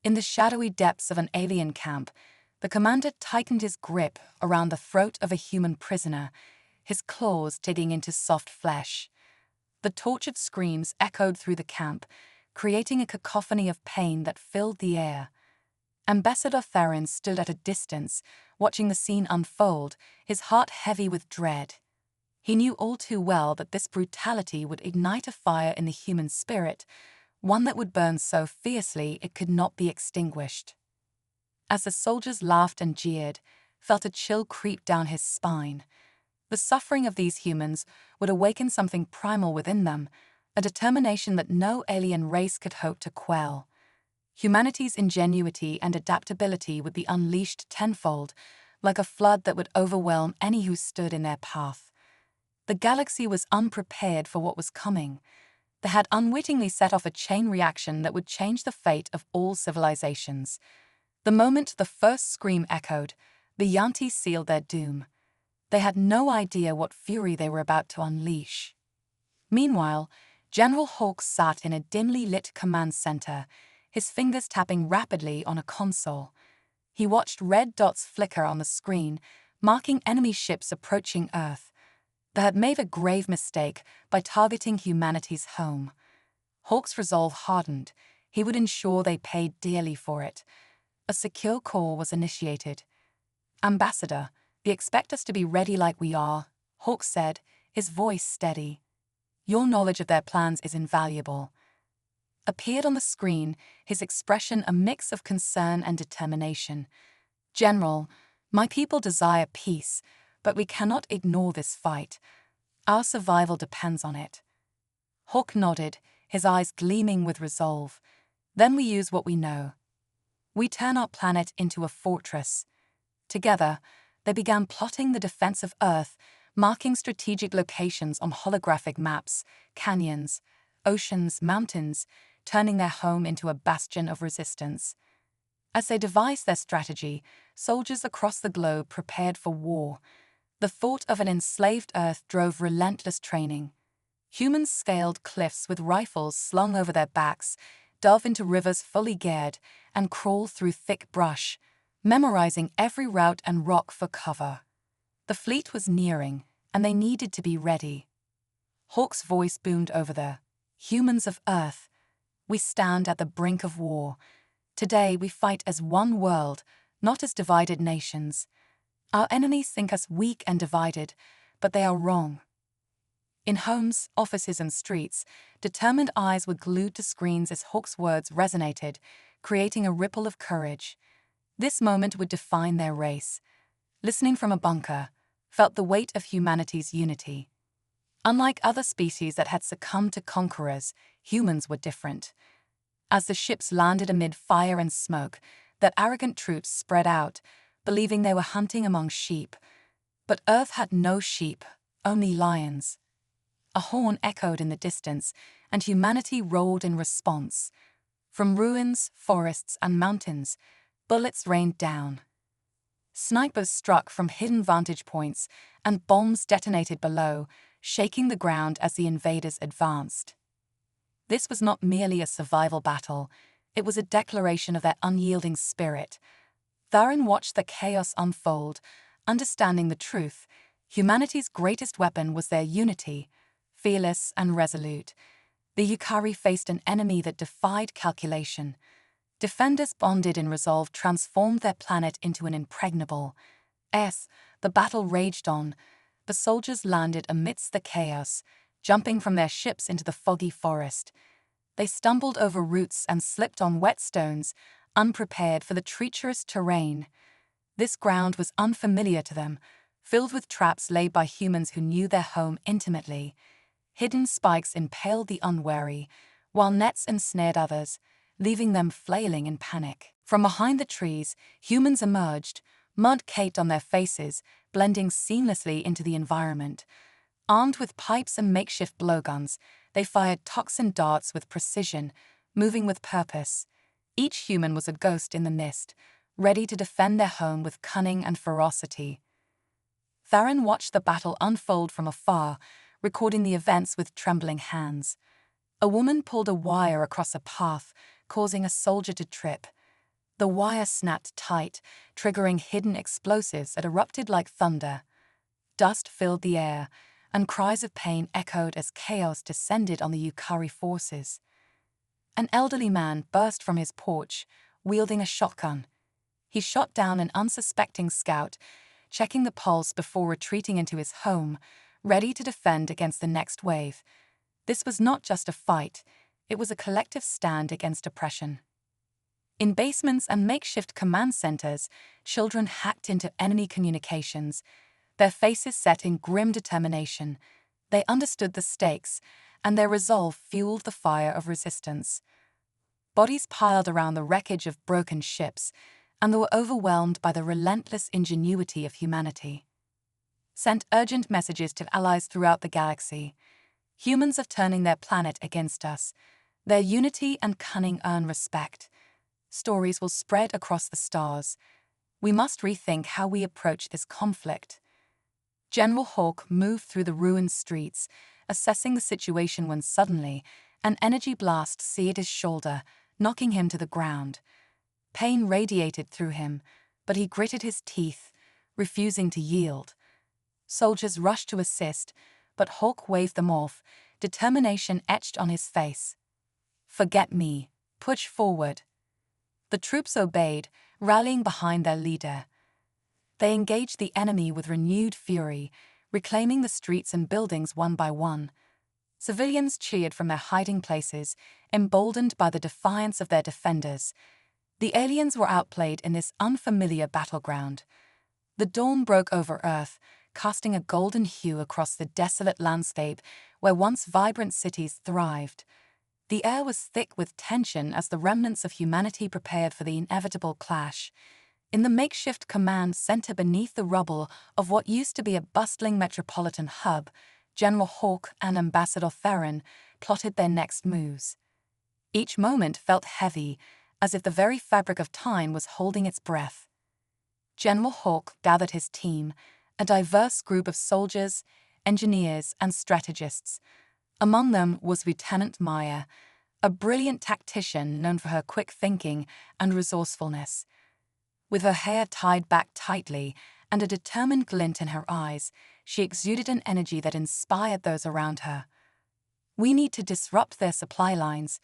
In the shadowy depths of an alien camp, the commander tightened his grip around the throat of a human prisoner, his claws digging into soft flesh. The tortured screams echoed through the camp, creating a cacophony of pain that filled the air. Ambassador Theron stood at a distance, watching the scene unfold, his heart heavy with dread. He knew all too well that this brutality would ignite a fire in the human spirit, one that would burn so fiercely it could not be extinguished. As the soldiers laughed and jeered, felt a chill creep down his spine. The suffering of these humans would awaken something primal within them, a determination that no alien race could hope to quell. Humanity's ingenuity and adaptability would be unleashed tenfold, like a flood that would overwhelm any who stood in their path. The galaxy was unprepared for what was coming. They had unwittingly set off a chain reaction that would change the fate of all civilizations. The moment the first scream echoed, the Yanti sealed their doom. They had no idea what fury they were about to unleash. Meanwhile, General Hawks sat in a dimly lit command center, his fingers tapping rapidly on a console. He watched red dots flicker on the screen, marking enemy ships approaching Earth. They had made a grave mistake by targeting humanity's home. Hawks' resolve hardened. He would ensure they paid dearly for it. A secure call was initiated. "Ambassador, they expect us to be ready like we are," Hawks said, his voice steady. "Your knowledge of their plans is invaluable." Appeared on the screen, his expression a mix of concern and determination. "General, my people desire peace, but we cannot ignore this fight. Our survival depends on it." Hawk nodded, his eyes gleaming with resolve. "Then we use what we know. We turn our planet into a fortress." Together, they began plotting the defense of Earth, marking strategic locations on holographic maps, canyons, oceans, mountains, turning their home into a bastion of resistance. As they devised their strategy, soldiers across the globe prepared for war. The thought of an enslaved Earth drove relentless training. Humans scaled cliffs with rifles slung over their backs, dove into rivers fully geared, and crawled through thick brush, memorizing every route and rock for cover. The fleet was nearing, and they needed to be ready. Hawk's voice boomed over the humans of Earth. "We stand at the brink of war. Today we fight as one world, not as divided nations. Our enemies think us weak and divided, but they are wrong." In homes, offices, and streets, determined eyes were glued to screens as Hawk's words resonated, creating a ripple of courage. This moment would define their race. Listening from a bunker, felt the weight of humanity's unity. Unlike other species that had succumbed to conquerors, humans were different. As the ships landed amid fire and smoke, that arrogant troops spread out, believing they were hunting among sheep. But Earth had no sheep, only lions. A horn echoed in the distance, and humanity roared in response. From ruins, forests, and mountains, bullets rained down. Snipers struck from hidden vantage points, and bombs detonated below, shaking the ground as the invaders advanced. This was not merely a survival battle, it was a declaration of their unyielding spirit. Theron watched the chaos unfold, understanding the truth. Humanity's greatest weapon was their unity, fearless and resolute. The Yukari faced an enemy that defied calculation. Defenders bonded in resolve transformed their planet into an impregnable. The battle raged on. The soldiers landed amidst the chaos, jumping from their ships into the foggy forest. They stumbled over roots and slipped on wet stones, unprepared for the treacherous terrain. This ground was unfamiliar to them, filled with traps laid by humans who knew their home intimately. Hidden spikes impaled the unwary, while nets ensnared others, leaving them flailing in panic. From behind the trees, humans emerged, mud caked on their faces, blending seamlessly into the environment. Armed with pipes and makeshift blowguns, they fired toxin darts with precision, moving with purpose. Each human was a ghost in the mist, ready to defend their home with cunning and ferocity. Theron watched the battle unfold from afar, recording the events with trembling hands. A woman pulled a wire across a path, causing a soldier to trip. The wire snapped tight, triggering hidden explosives that erupted like thunder. Dust filled the air, and cries of pain echoed as chaos descended on the Yukari forces. An elderly man burst from his porch, wielding a shotgun. He shot down an unsuspecting scout, checking the pulse before retreating into his home, ready to defend against the next wave. This was not just a fight, it was a collective stand against oppression. In basements and makeshift command centers, children hacked into enemy communications, their faces set in grim determination. They understood the stakes, and their resolve fueled the fire of resistance. Bodies piled around the wreckage of broken ships, and they were overwhelmed by the relentless ingenuity of humanity. Sent urgent messages to allies throughout the galaxy. Humans are turning their planet against us. Their unity and cunning earn respect. Stories will spread across the stars. We must rethink how we approach this conflict. General Hawk moved through the ruined streets, assessing the situation when suddenly, an energy blast seared his shoulder, knocking him to the ground. Pain radiated through him, but he gritted his teeth, refusing to yield. Soldiers rushed to assist, but Hawk waved them off, determination etched on his face. "Forget me. Push forward." The troops obeyed, rallying behind their leader. They engaged the enemy with renewed fury, reclaiming the streets and buildings one by one. Civilians cheered from their hiding places, emboldened by the defiance of their defenders. The aliens were outplayed in this unfamiliar battleground. The dawn broke over Earth, casting a golden hue across the desolate landscape where once vibrant cities thrived. The air was thick with tension as the remnants of humanity prepared for the inevitable clash. In the makeshift command center beneath the rubble of what used to be a bustling metropolitan hub, General Hawk and Ambassador Theron plotted their next moves. Each moment felt heavy, as if the very fabric of time was holding its breath. General Hawk gathered his team, a diverse group of soldiers, engineers, and strategists. Among them was Lieutenant Maya, a brilliant tactician known for her quick thinking and resourcefulness. With her hair tied back tightly and a determined glint in her eyes, she exuded an energy that inspired those around her. "We need to disrupt their supply lines.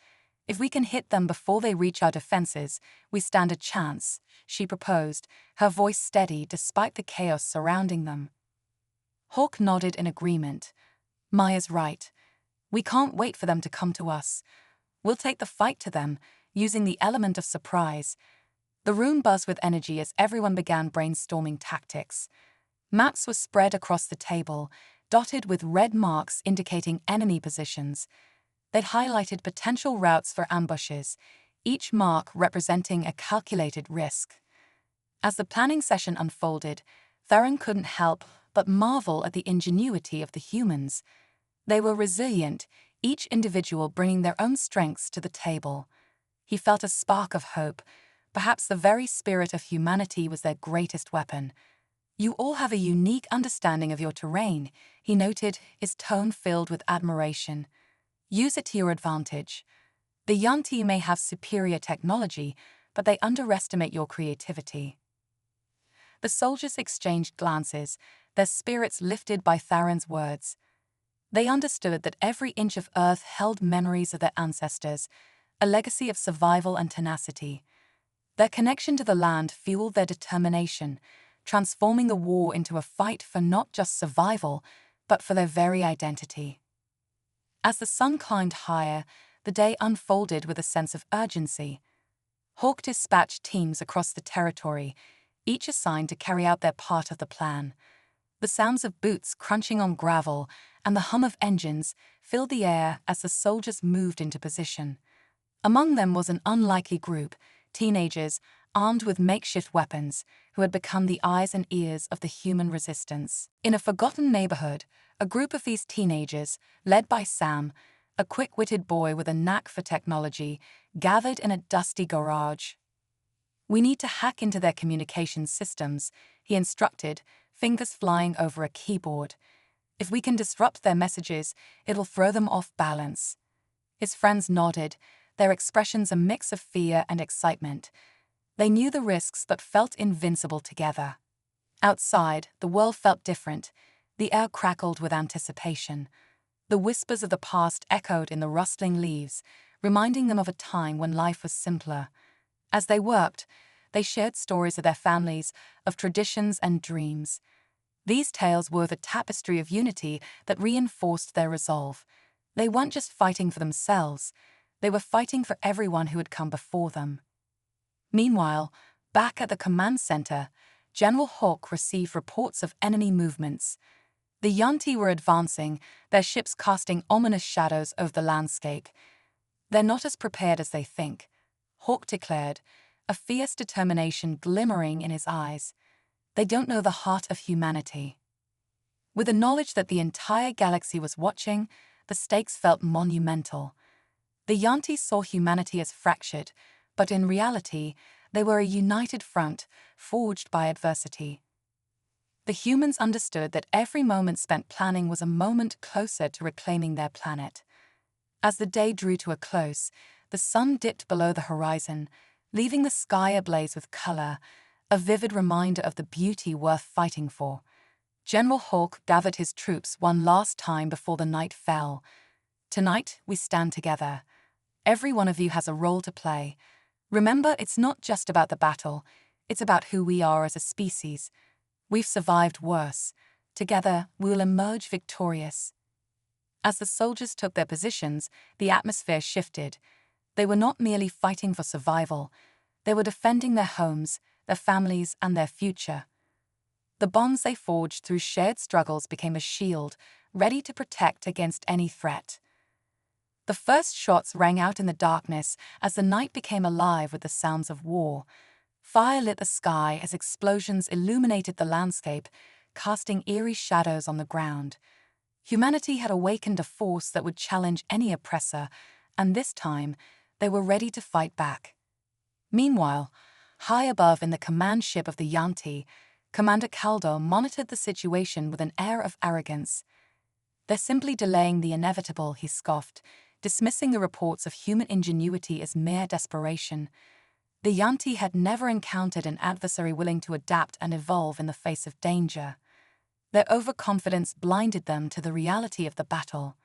If we can hit them before they reach our defenses, we stand a chance," she proposed, her voice steady despite the chaos surrounding them. Hawk nodded in agreement. "Maya's right. We can't wait for them to come to us. We'll take the fight to them, using the element of surprise." The room buzzed with energy as everyone began brainstorming tactics. Maps were spread across the table, dotted with red marks indicating enemy positions. They highlighted potential routes for ambushes, each mark representing a calculated risk. As the planning session unfolded, Theron couldn't help but marvel at the ingenuity of the humans. They were resilient, each individual bringing their own strengths to the table. He felt a spark of hope. Perhaps the very spirit of humanity was their greatest weapon. "You all have a unique understanding of your terrain," he noted, his tone filled with admiration. "Use it to your advantage. The Yanti may have superior technology, but they underestimate your creativity." The soldiers exchanged glances, their spirits lifted by Theron's words. They understood that every inch of Earth held memories of their ancestors, a legacy of survival and tenacity. Their connection to the land fueled their determination, transforming the war into a fight for not just survival, but for their very identity. As the sun climbed higher, the day unfolded with a sense of urgency. Hawk dispatched teams across the territory, each assigned to carry out their part of the plan. The sounds of boots crunching on gravel and the hum of engines filled the air as the soldiers moved into position. Among them was an unlikely group, teenagers armed with makeshift weapons, who had become the eyes and ears of the human resistance. In a forgotten neighborhood, a group of these teenagers, led by Sam, a quick-witted boy with a knack for technology, gathered in a dusty garage. "We need to hack into their communication systems," he instructed, fingers flying over a keyboard. "If we can disrupt their messages, it'll throw them off balance." His friends nodded, their expressions a mix of fear and excitement. They knew the risks but felt invincible together. Outside, the world felt different. The air crackled with anticipation. The whispers of the past echoed in the rustling leaves, reminding them of a time when life was simpler. As they worked, they shared stories of their families, of traditions and dreams. These tales wove a tapestry of unity that reinforced their resolve. They weren't just fighting for themselves, they were fighting for everyone who had come before them. Meanwhile, back at the command center, General Hawk received reports of enemy movements. The Yuan-Ti were advancing, their ships casting ominous shadows over the landscape. "They're not as prepared as they think," Hawk declared, a fierce determination glimmering in his eyes. "They don't know the heart of humanity." With the knowledge that the entire galaxy was watching, the stakes felt monumental. The Yuan-Ti saw humanity as fractured, but in reality, they were a united front, forged by adversity. The humans understood that every moment spent planning was a moment closer to reclaiming their planet. As the day drew to a close, the sun dipped below the horizon, leaving the sky ablaze with color, a vivid reminder of the beauty worth fighting for. General Hawk gathered his troops one last time before the night fell. "Tonight, we stand together. Every one of you has a role to play. Remember, it's not just about the battle, it's about who we are as a species. We've survived worse. Together, we'll emerge victorious." As the soldiers took their positions, the atmosphere shifted. They were not merely fighting for survival, they were defending their homes, their families, and their future. The bonds they forged through shared struggles became a shield, ready to protect against any threat. The first shots rang out in the darkness as the night became alive with the sounds of war. Fire lit the sky as explosions illuminated the landscape, casting eerie shadows on the ground. Humanity had awakened a force that would challenge any oppressor, and this time, they were ready to fight back. Meanwhile, high above in the command ship of the Yuan-Ti, Commander Caldo monitored the situation with an air of arrogance. "They're simply delaying the inevitable," he scoffed, dismissing the reports of human ingenuity as mere desperation. The Yuan-Ti had never encountered an adversary willing to adapt and evolve in the face of danger. Their overconfidence blinded them to the reality of the battle.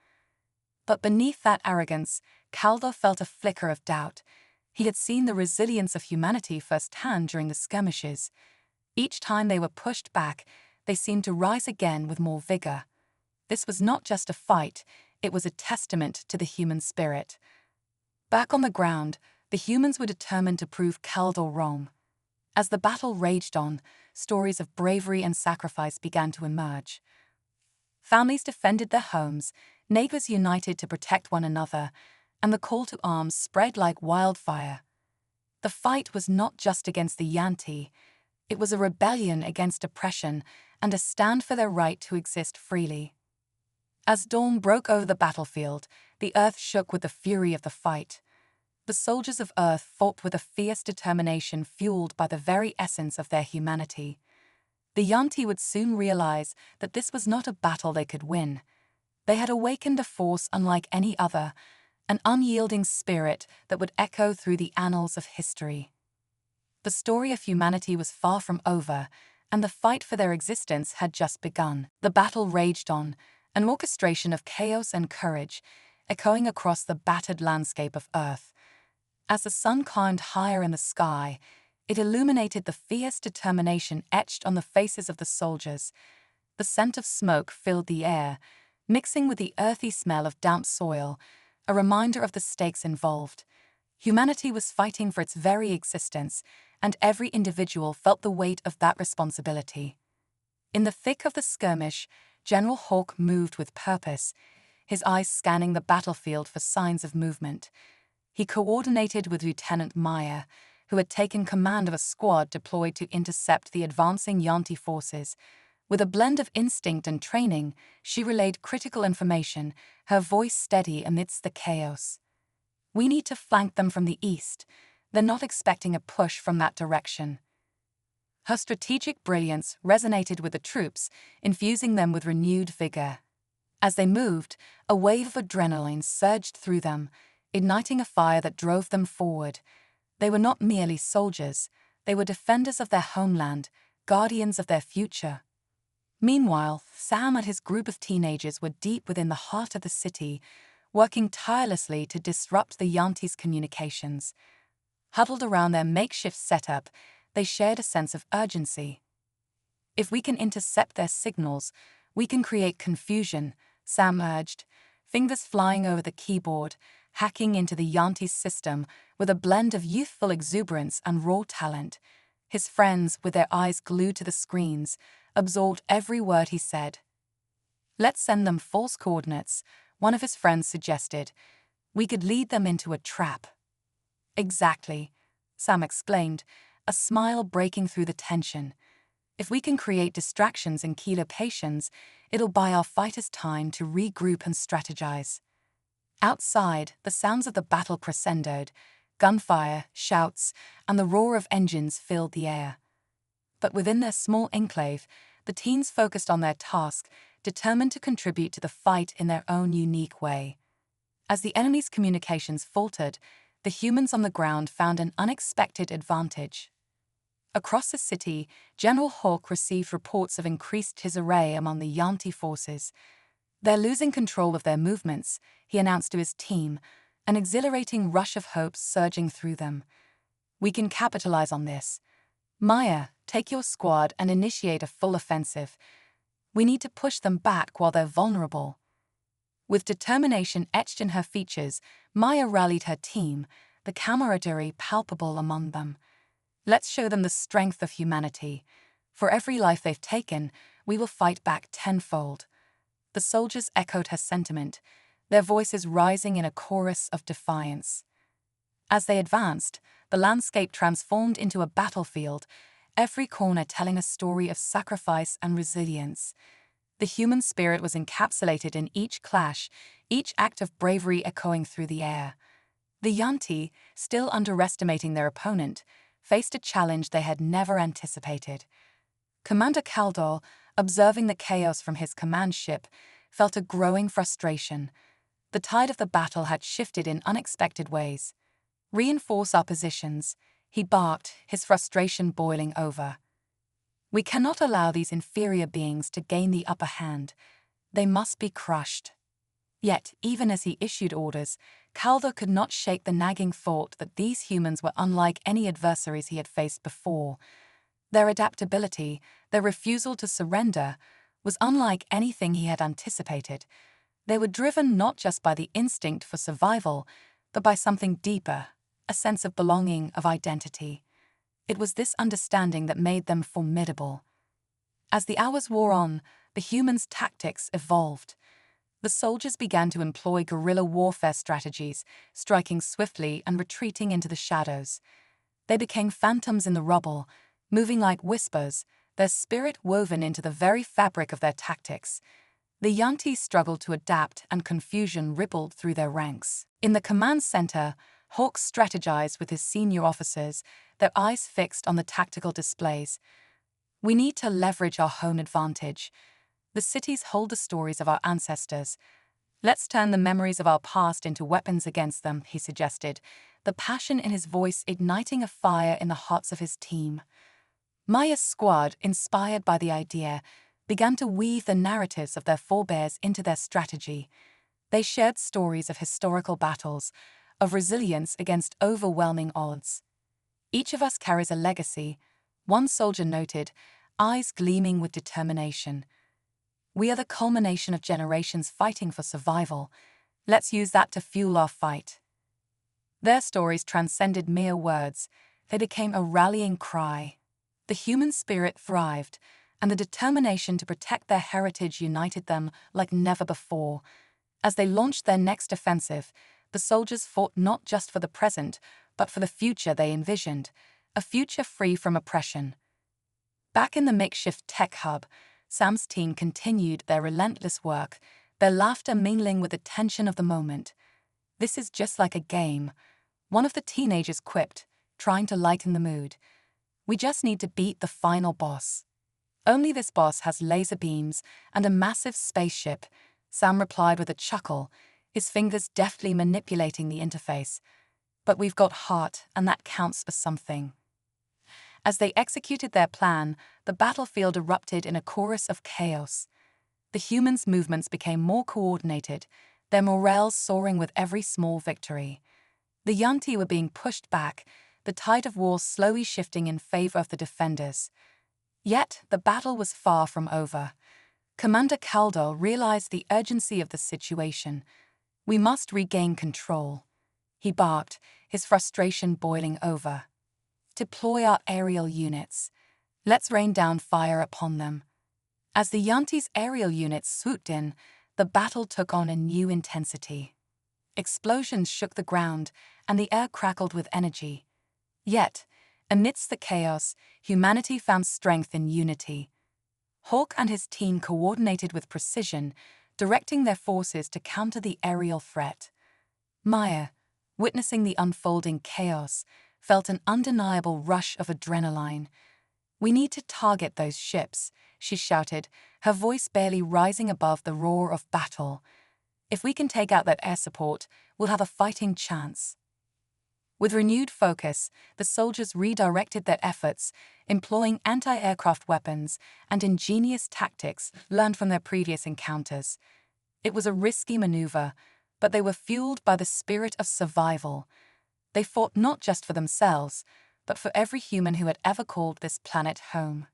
But beneath that arrogance, Caldo felt a flicker of doubt. He had seen the resilience of humanity firsthand during the skirmishes. Each time they were pushed back, they seemed to rise again with more vigor. This was not just a fight, it was a testament to the human spirit. Back on the ground, the humans were determined to prove Caldo wrong. As the battle raged on, stories of bravery and sacrifice began to emerge. Families defended their homes, neighbors united to protect one another, and the call to arms spread like wildfire. The fight was not just against the Yuan-Ti, it was a rebellion against oppression and a stand for their right to exist freely. As dawn broke over the battlefield, the earth shook with the fury of the fight. The soldiers of Earth fought with a fierce determination fueled by the very essence of their humanity. The Yuan-Ti would soon realize that this was not a battle they could win. They had awakened a force unlike any other, an unyielding spirit that would echo through the annals of history. The story of humanity was far from over, and the fight for their existence had just begun. The battle raged on, an orchestration of chaos and courage, echoing across the battered landscape of Earth. As the sun climbed higher in the sky, it illuminated the fierce determination etched on the faces of the soldiers. The scent of smoke filled the air, mixing with the earthy smell of damp soil, a reminder of the stakes involved. Humanity was fighting for its very existence, and every individual felt the weight of that responsibility. In the thick of the skirmish, General Hawk moved with purpose, his eyes scanning the battlefield for signs of movement. He coordinated with Lieutenant Maya, who had taken command of a squad deployed to intercept the advancing Yuan-Ti forces. With a blend of instinct and training, she relayed critical information, her voice steady amidst the chaos. "We need to flank them from the east. They're not expecting a push from that direction." Her strategic brilliance resonated with the troops, infusing them with renewed vigor. As they moved, a wave of adrenaline surged through them, igniting a fire that drove them forward. They were not merely soldiers, They were defenders of their homeland, guardians of their future. Meanwhile, Sam and his group of teenagers were deep within the heart of the city, working tirelessly to disrupt the Yanti's communications. Huddled around their makeshift setup, they shared a sense of urgency. If we can intercept their signals, we can create confusion, Sam urged, fingers flying over the keyboard, hacking into the Yanti's system with a blend of youthful exuberance and raw talent. His friends, with their eyes glued to the screens, absorbed every word he said. "Let's send them false coordinates," one of his friends suggested. "We could lead them into a trap." "Exactly," Sam exclaimed, a smile breaking through the tension. "If we can create distractions in key locations, it'll buy our fighters time to regroup and strategize." Outside, the sounds of the battle crescendoed. Gunfire, shouts, and the roar of engines filled the air. But within their small enclave, the teens focused on their task, determined to contribute to the fight in their own unique way. As the enemy's communications faltered, the humans on the ground found an unexpected advantage. Across the city, General Hawk received reports of increased disarray among the Yanti forces. "They're losing control of their movements," he announced to his team, an exhilarating rush of hope surging through them. "We can capitalize on this. Maya, take your squad and initiate a full offensive. We need to push them back while they're vulnerable." With determination etched in her features, Maya rallied her team, the camaraderie palpable among them. "Let's show them the strength of humanity. For every life they've taken, we will fight back tenfold." The soldiers echoed her sentiment, their voices rising in a chorus of defiance. As they advanced, the landscape transformed into a battlefield, every corner telling a story of sacrifice and resilience. The human spirit was encapsulated in each clash, each act of bravery echoing through the air. The Yanti, still underestimating their opponent, faced a challenge they had never anticipated. Commander Kaldor, observing the chaos from his command ship, felt a growing frustration. The tide of the battle had shifted in unexpected ways. "Reinforce our positions," he barked, his frustration boiling over. "We cannot allow these inferior beings to gain the upper hand. They must be crushed." Yet, even as he issued orders, Kaldor could not shake the nagging thought that these humans were unlike any adversaries he had faced before. Their adaptability, their refusal to surrender, was unlike anything he had anticipated. They were driven not just by the instinct for survival, but by something deeper, a sense of belonging, of identity. It was this understanding that made them formidable. As the hours wore on, the humans' tactics evolved. The soldiers began to employ guerrilla warfare strategies, striking swiftly and retreating into the shadows. They became phantoms in the rubble, moving like whispers, their spirit woven into the very fabric of their tactics. The Yanti struggled to adapt, and confusion rippled through their ranks. In the command center, Hawk strategized with his senior officers, their eyes fixed on the tactical displays. "We need to leverage our home advantage. The cities hold the stories of our ancestors. Let's turn the memories of our past into weapons against them," he suggested, the passion in his voice igniting a fire in the hearts of his team. Maya's squad, inspired by the idea, began to weave the narratives of their forebears into their strategy. They shared stories of historical battles, of resilience against overwhelming odds. "Each of us carries a legacy," one soldier noted, eyes gleaming with determination. "We are the culmination of generations fighting for survival. Let's use that to fuel our fight." Their stories transcended mere words. They became a rallying cry. The human spirit thrived, and the determination to protect their heritage united them like never before. As they launched their next offensive, the soldiers fought not just for the present, but for the future they envisioned, a future free from oppression. Back in the makeshift tech hub, Sam's team continued their relentless work, their laughter mingling with the tension of the moment. "This is just like a game," one of the teenagers quipped, trying to lighten the mood. "We just need to beat the final boss." "Only this boss has laser beams and a massive spaceship," Sam replied with a chuckle, his fingers deftly manipulating the interface. "But we've got heart, and that counts for something." As they executed their plan, the battlefield erupted in a chorus of chaos. The humans' movements became more coordinated, their morale soaring with every small victory. The Yuan-ti were being pushed back, the tide of war slowly shifting in favor of the defenders. Yet, the battle was far from over. Commander Kaldor realized the urgency of the situation. "We must regain control," he barked, his frustration boiling over. "Deploy our aerial units. Let's rain down fire upon them." As the Yuan-ti's aerial units swooped in, the battle took on a new intensity. Explosions shook the ground, and the air crackled with energy. Yet, amidst the chaos, humanity found strength in unity. Hawk and his team coordinated with precision, directing their forces to counter the aerial threat. Maya, witnessing the unfolding chaos, felt an undeniable rush of adrenaline. "We need to target those ships," she shouted, her voice barely rising above the roar of battle. "If we can take out that air support, we'll have a fighting chance." With renewed focus, the soldiers redirected their efforts, employing anti-aircraft weapons and ingenious tactics learned from their previous encounters. It was a risky maneuver, but they were fueled by the spirit of survival. They fought not just for themselves, but for every human who had ever called this planet home.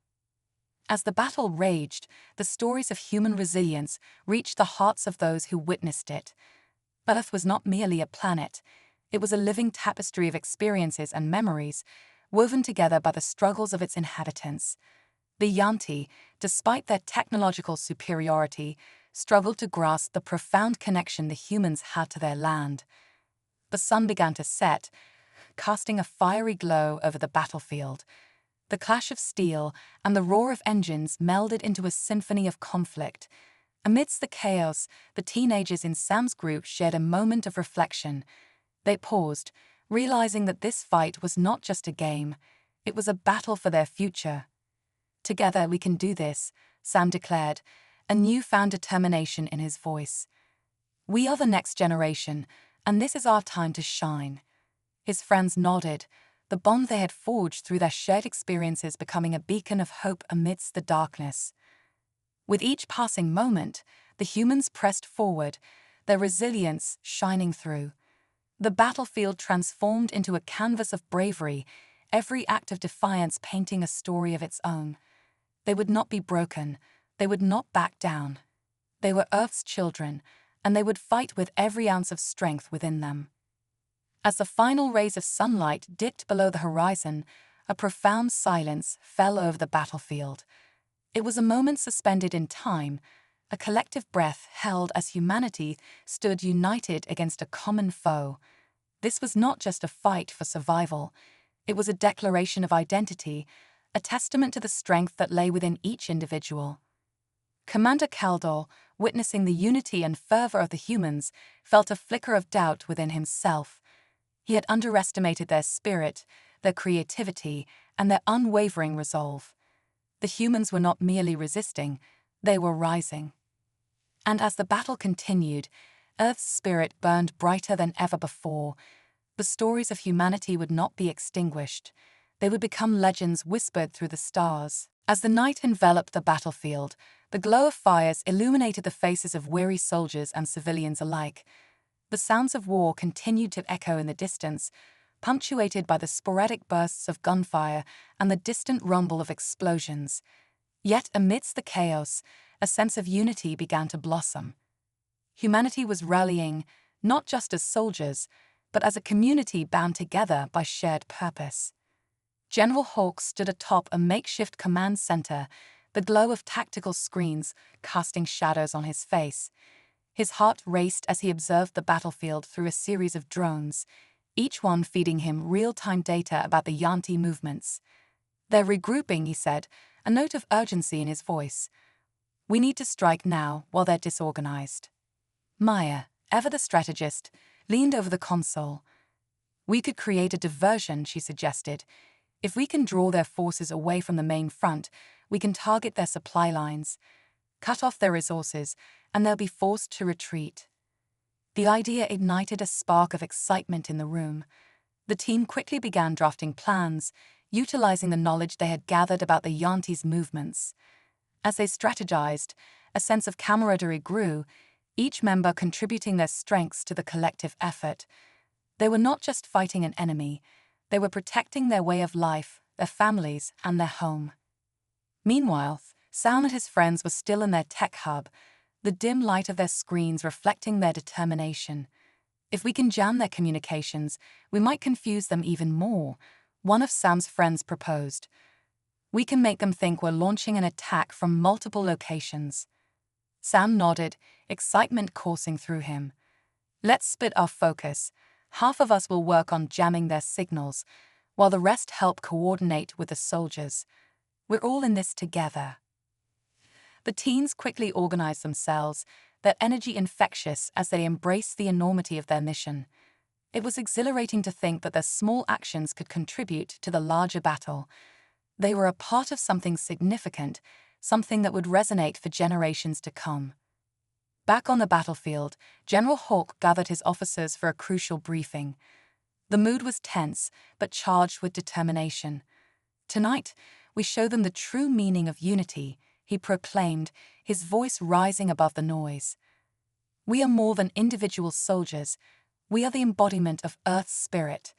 As the battle raged, the stories of human resilience reached the hearts of those who witnessed it. Earth was not merely a planet. It was a living tapestry of experiences and memories, woven together by the struggles of its inhabitants. The Yuan-ti, despite their technological superiority, struggled to grasp the profound connection the humans had to their land. The sun began to set, casting a fiery glow over the battlefield. The clash of steel and the roar of engines melded into a symphony of conflict. Amidst the chaos, the teenagers in Sam's group shared a moment of reflection. They paused, realizing that this fight was not just a game, it was a battle for their future. "Together we can do this," Sam declared, a newfound determination in his voice. "We are the next generation, and this is our time to shine." His friends nodded, the bond they had forged through their shared experiences becoming a beacon of hope amidst the darkness. With each passing moment, the humans pressed forward, their resilience shining through. The battlefield transformed into a canvas of bravery, every act of defiance painting a story of its own. They would not be broken, they would not back down. They were Earth's children, and they would fight with every ounce of strength within them. As the final rays of sunlight dipped below the horizon, a profound silence fell over the battlefield. It was a moment suspended in time, a collective breath held as humanity stood united against a common foe. This was not just a fight for survival. It was a declaration of identity, a testament to the strength that lay within each individual. Commander Kaldor, witnessing the unity and fervor of the humans, felt a flicker of doubt within himself. He had underestimated their spirit, their creativity, and their unwavering resolve. The humans were not merely resisting, they were rising. And as the battle continued, Earth's spirit burned brighter than ever before. The stories of humanity would not be extinguished. They would become legends whispered through the stars. As the night enveloped the battlefield, the glow of fires illuminated the faces of weary soldiers and civilians alike. The sounds of war continued to echo in the distance, punctuated by the sporadic bursts of gunfire and the distant rumble of explosions. Yet amidst the chaos, a sense of unity began to blossom. Humanity was rallying, not just as soldiers, but as a community bound together by shared purpose. General Hawk stood atop a makeshift command center, the glow of tactical screens casting shadows on his face. His heart raced as he observed the battlefield through a series of drones, each one feeding him real-time data about the Yuan-ti movements. "They're regrouping," he said, a note of urgency in his voice. "We need to strike now while they're disorganized." Maya, ever the strategist, leaned over the console. "We could create a diversion," she suggested. "If we can draw their forces away from the main front, we can target their supply lines, cut off their resources, and they'll be forced to retreat." The idea ignited a spark of excitement in the room. The team quickly began drafting plans, utilizing the knowledge they had gathered about the Yanti's movements. As they strategized, a sense of camaraderie grew, each member contributing their strengths to the collective effort. They were not just fighting an enemy, they were protecting their way of life, their families, and their home. Meanwhile, Sam and his friends were still in their tech hub, the dim light of their screens reflecting their determination. If we can jam their communications, we might confuse them even more, one of Sam's friends proposed. We can make them think we're launching an attack from multiple locations. Sam nodded, excitement coursing through him. Let's split our focus. Half of us will work on jamming their signals, while the rest help coordinate with the soldiers. We're all in this together. The teens quickly organized themselves, their energy infectious as they embraced the enormity of their mission. It was exhilarating to think that their small actions could contribute to the larger battle. They were a part of something significant, something that would resonate for generations to come. Back on the battlefield, General Hawk gathered his officers for a crucial briefing. The mood was tense, but charged with determination. Tonight, we show them the true meaning of unity, he proclaimed, his voice rising above the noise. We are more than individual soldiers. We are the embodiment of Earth's spirit.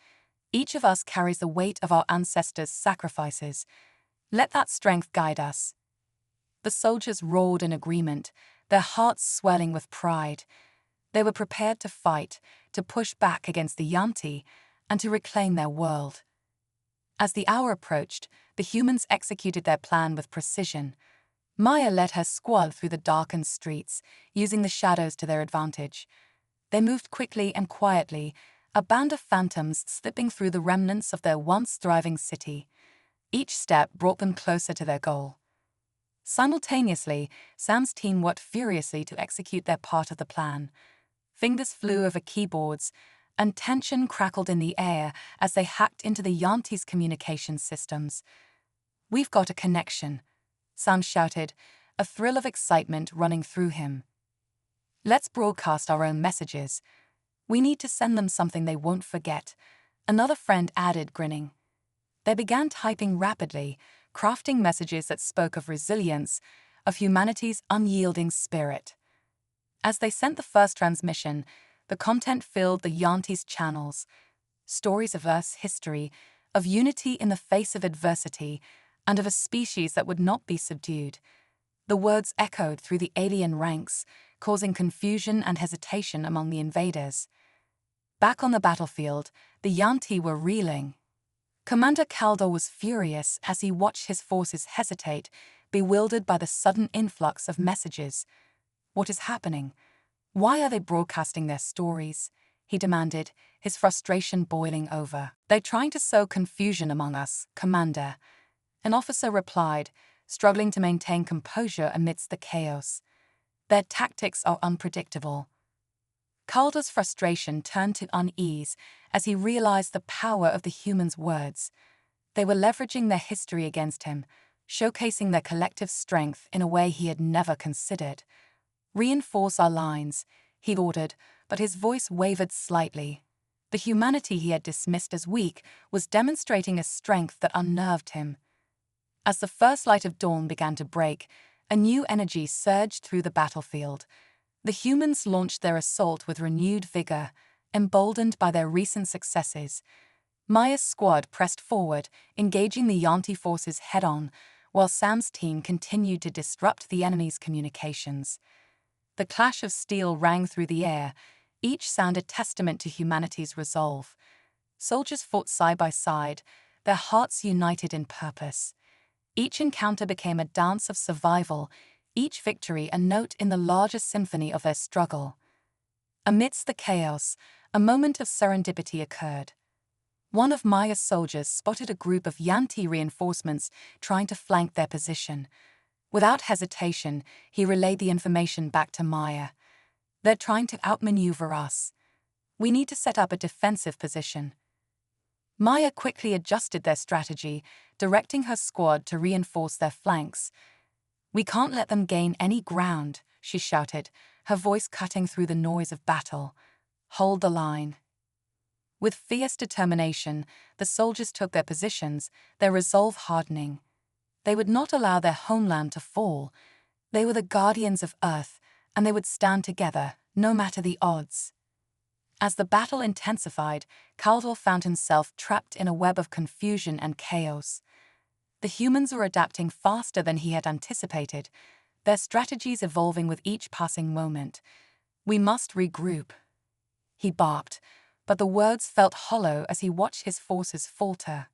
Each of us carries the weight of our ancestors' sacrifices. Let that strength guide us. The soldiers roared in agreement, their hearts swelling with pride. They were prepared to fight, to push back against the Yanti, and to reclaim their world. As the hour approached, the humans executed their plan with precision. Maya led her squad through the darkened streets, using the shadows to their advantage. They moved quickly and quietly, a band of phantoms slipping through the remnants of their once thriving city. Each step brought them closer to their goal. Simultaneously, Sam's team worked furiously to execute their part of the plan. Fingers flew over keyboards, and tension crackled in the air as they hacked into the Yanti's communication systems. "We've got a connection," Sam shouted, a thrill of excitement running through him. "Let's broadcast our own messages. We need to send them something they won't forget," another friend added, grinning. They began typing rapidly, crafting messages that spoke of resilience, of humanity's unyielding spirit. As they sent the first transmission, the content filled the Yanti's channels. Stories of Earth's history, of unity in the face of adversity, and of a species that would not be subdued. The words echoed through the alien ranks, causing confusion and hesitation among the invaders. Back on the battlefield, the Yanti were reeling. Commander Kaldor was furious as he watched his forces hesitate, bewildered by the sudden influx of messages. "What is happening? Why are they broadcasting their stories?" he demanded, his frustration boiling over. "They're trying to sow confusion among us, Commander," an officer replied, struggling to maintain composure amidst the chaos. "Their tactics are unpredictable." Calder's frustration turned to unease as he realized the power of the humans' words. They were leveraging their history against him, showcasing their collective strength in a way he had never considered. "Reinforce our lines," he ordered, but his voice wavered slightly. The humanity he had dismissed as weak was demonstrating a strength that unnerved him. As the first light of dawn began to break, a new energy surged through the battlefield. The humans launched their assault with renewed vigor, emboldened by their recent successes. Maya's squad pressed forward, engaging the Yanti forces head-on, while Sam's team continued to disrupt the enemy's communications. The clash of steel rang through the air, each sound a testament to humanity's resolve. Soldiers fought side by side, their hearts united in purpose. Each encounter became a dance of survival, each victory a note in the larger symphony of their struggle. Amidst the chaos, a moment of serendipity occurred. One of Maya's soldiers spotted a group of Yanti reinforcements trying to flank their position. Without hesitation, he relayed the information back to Maya. "They're trying to outmaneuver us. We need to set up a defensive position." Maya quickly adjusted their strategy, directing her squad to reinforce their flanks. "We can't let them gain any ground," she shouted, her voice cutting through the noise of battle. "Hold the line." With fierce determination, the soldiers took their positions, their resolve hardening. They would not allow their homeland to fall. They were the guardians of Earth, and they would stand together, no matter the odds. As the battle intensified, Kaldor found himself trapped in a web of confusion and chaos. The humans were adapting faster than he had anticipated, their strategies evolving with each passing moment. "We must regroup," he barked, but the words felt hollow as he watched his forces falter.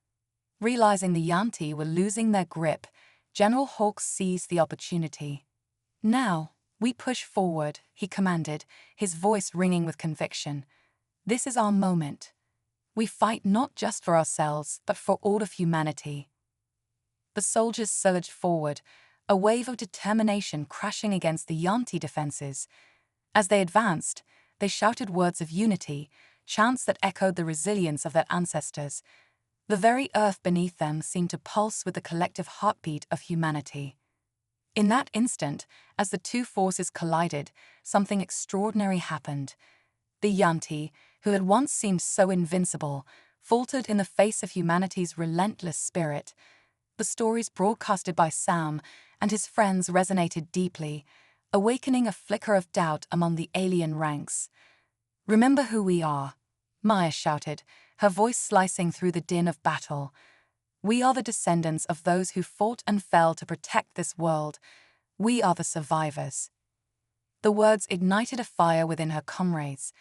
Realizing the Yuan-ti were losing their grip, General Hawks seized the opportunity. "Now, we push forward," he commanded, his voice ringing with conviction. "This is our moment. We fight not just for ourselves, but for all of humanity." The soldiers surged forward, a wave of determination crashing against the Yuan-ti defenses. As they advanced, they shouted words of unity, chants that echoed the resilience of their ancestors. The very earth beneath them seemed to pulse with the collective heartbeat of humanity. In that instant, as the two forces collided, something extraordinary happened. The Yuan-ti, who had once seemed so invincible, faltered in the face of humanity's relentless spirit. The stories broadcasted by Sam and his friends resonated deeply, awakening a flicker of doubt among the alien ranks. "Remember who we are," Maya shouted, her voice slicing through the din of battle. "We are the descendants of those who fought and fell to protect this world. We are the survivors." The words ignited a fire within her comrades,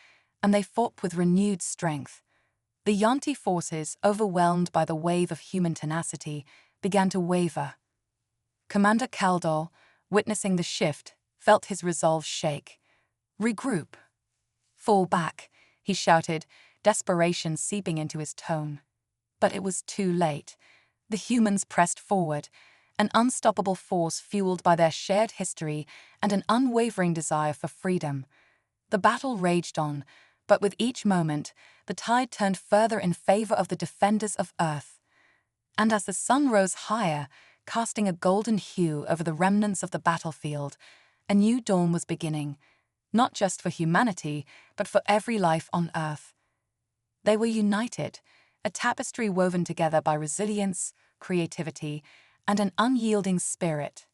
and they fought with renewed strength. The Yuan-ti forces, overwhelmed by the wave of human tenacity, began to waver. Commander Kaldor, witnessing the shift, felt his resolve shake. "Regroup. Fall back," he shouted, desperation seeping into his tone. But it was too late. The humans pressed forward, an unstoppable force fueled by their shared history and an unwavering desire for freedom. The battle raged on, but with each moment, the tide turned further in favor of the defenders of Earth. And as the sun rose higher, casting a golden hue over the remnants of the battlefield, a new dawn was beginning, not just for humanity, but for every life on Earth. They were united, a tapestry woven together by resilience, creativity, and an unyielding spirit.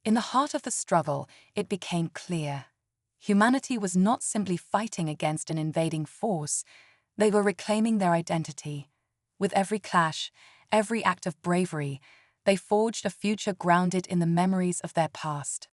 In the heart of the struggle, it became clear. Humanity was not simply fighting against an invading force, they were reclaiming their identity. With every clash, every act of bravery, they forged a future grounded in the memories of their past.